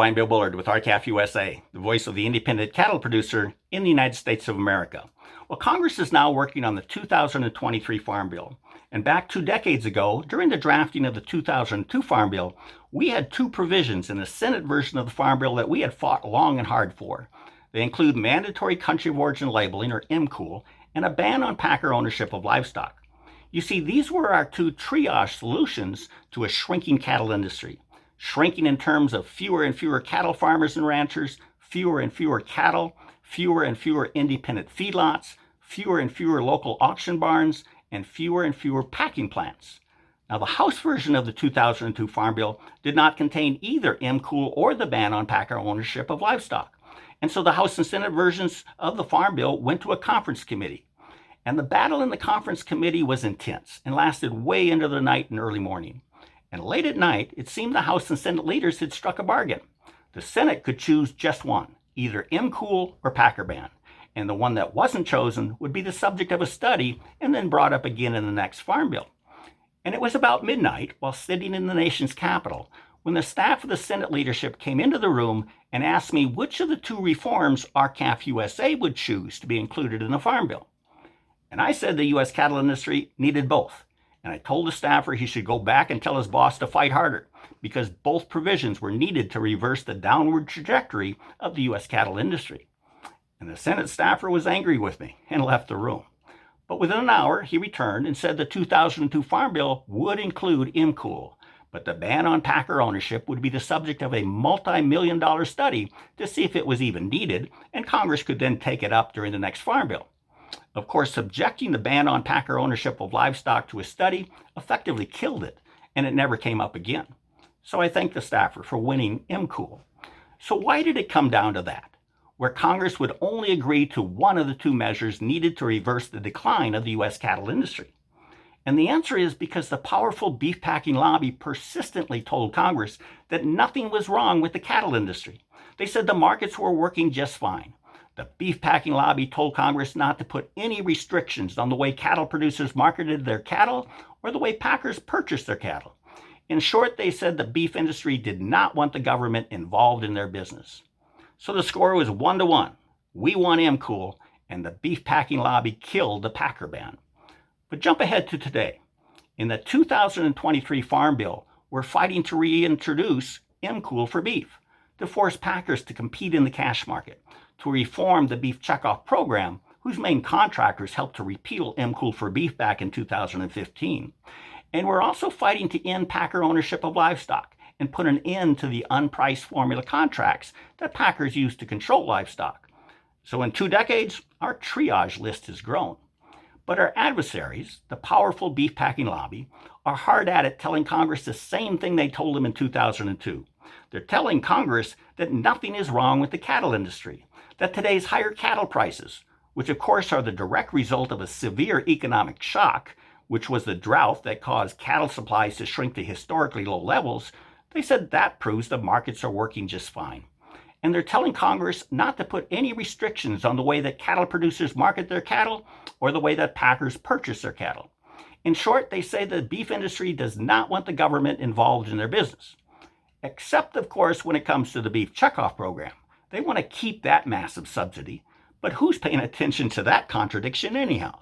I'm Bill Bullard with RCAF USA, the voice of the independent cattle producer in the United States of America. Well, Congress is now working on the 2023 Farm Bill. And back 2 decades ago, during the drafting of the 2002 Farm Bill, we had 2 provisions in the Senate version of the Farm Bill that we had fought long and hard for. They include mandatory country of origin labeling, or MCOOL, and a ban on packer ownership of livestock. You see, these were our 2 triage solutions to a shrinking cattle industry. Shrinking in terms of fewer and fewer cattle farmers and ranchers, fewer and fewer cattle, fewer and fewer independent feedlots, fewer and fewer local auction barns, and fewer packing plants. Now, the House version of the 2002 Farm Bill did not contain either MCOOL or the ban on packer ownership of livestock. And so the House and Senate versions of the Farm Bill went to a conference committee. And the battle in the conference committee was intense and lasted way into the night and early morning. And late at night, it seemed the House and Senate leaders had struck a bargain. The Senate could choose just one, either MCOOL or packer ban. And the one that wasn't chosen would be the subject of a study and then brought up again in the next Farm Bill. And it was about midnight, while sitting in the nation's capital, when the staff of the Senate leadership came into the room and asked me which of the 2 reforms RCAF USA would choose to be included in the Farm Bill. And I said the U.S. cattle industry needed both. And I told the staffer he should go back and tell his boss to fight harder, because both provisions were needed to reverse the downward trajectory of the U.S. cattle industry. And the Senate staffer was angry with me and left the room. But within an hour, he returned and said the 2002 Farm Bill would include MCOOL, but the ban on packer ownership would be the subject of a multi-million-dollar study to see if it was even needed, and Congress could then take it up during the next Farm Bill. Of course, subjecting the ban on packer ownership of livestock to a study effectively killed it, and it never came up again. So I thank the staffer for winning MCOOL. So why did it come down to that, where Congress would only agree to one of the 2 measures needed to reverse the decline of the U.S. cattle industry? And the answer is because the powerful beef packing lobby persistently told Congress that nothing was wrong with the cattle industry. They said the markets were working just fine. The beef packing lobby told Congress not to put any restrictions on the way cattle producers marketed their cattle or the way packers purchased their cattle. In short, they said the beef industry did not want the government involved in their business. So the score was 1-1. We won MCOOL, and the beef packing lobby killed the packer ban. But jump ahead to today. In the 2023 Farm Bill, we're fighting to reintroduce MCOOL for beef, to force packers to compete in the cash market, to reform the beef checkoff program, whose main contractors helped to repeal MCOOL for beef back in 2015. And we're also fighting to end packer ownership of livestock and put an end to the unpriced formula contracts that packers use to control livestock. So in 2 decades, our triage list has grown. But our adversaries, the powerful beef packing lobby, are hard at it telling Congress the same thing they told them in 2002. They're telling Congress that nothing is wrong with the cattle industry, that today's higher cattle prices, which of course are the direct result of a severe economic shock, which was the drought that caused cattle supplies to shrink to historically low levels, they said that proves the markets are working just fine. And they're telling Congress not to put any restrictions on the way that cattle producers market their cattle or the way that packers purchase their cattle. In short, they say the beef industry does not want the government involved in their business. Except, of course, when it comes to the beef checkoff program. They want to keep that massive subsidy, but who's paying attention to that contradiction anyhow?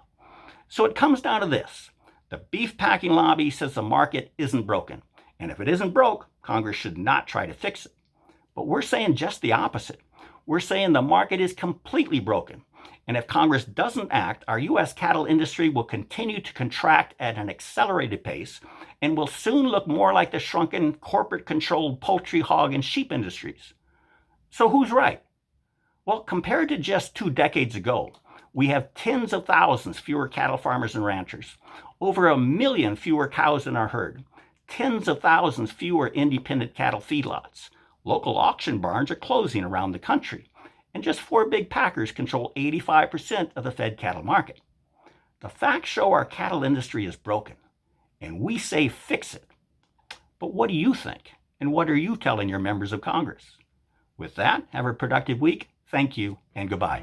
So it comes down to this. The beef packing lobby says the market isn't broken, and if it isn't broke, Congress should not try to fix it. But we're saying just the opposite. We're saying the market is completely broken. And if Congress doesn't act, our U.S. cattle industry will continue to contract at an accelerated pace and will soon look more like the shrunken corporate-controlled poultry, hog, and sheep industries. So who's right? Well, compared to just 2 decades ago, we have tens of thousands fewer cattle farmers and ranchers, over 1 million fewer cows in our herd, tens of thousands fewer independent cattle feedlots. Local auction barns are closing around the country, and just 4 big packers control 85% of the fed cattle market. The facts show our cattle industry is broken, and we say fix it. But what do you think, and what are you telling your members of Congress? With that, have a productive week. Thank you, and goodbye.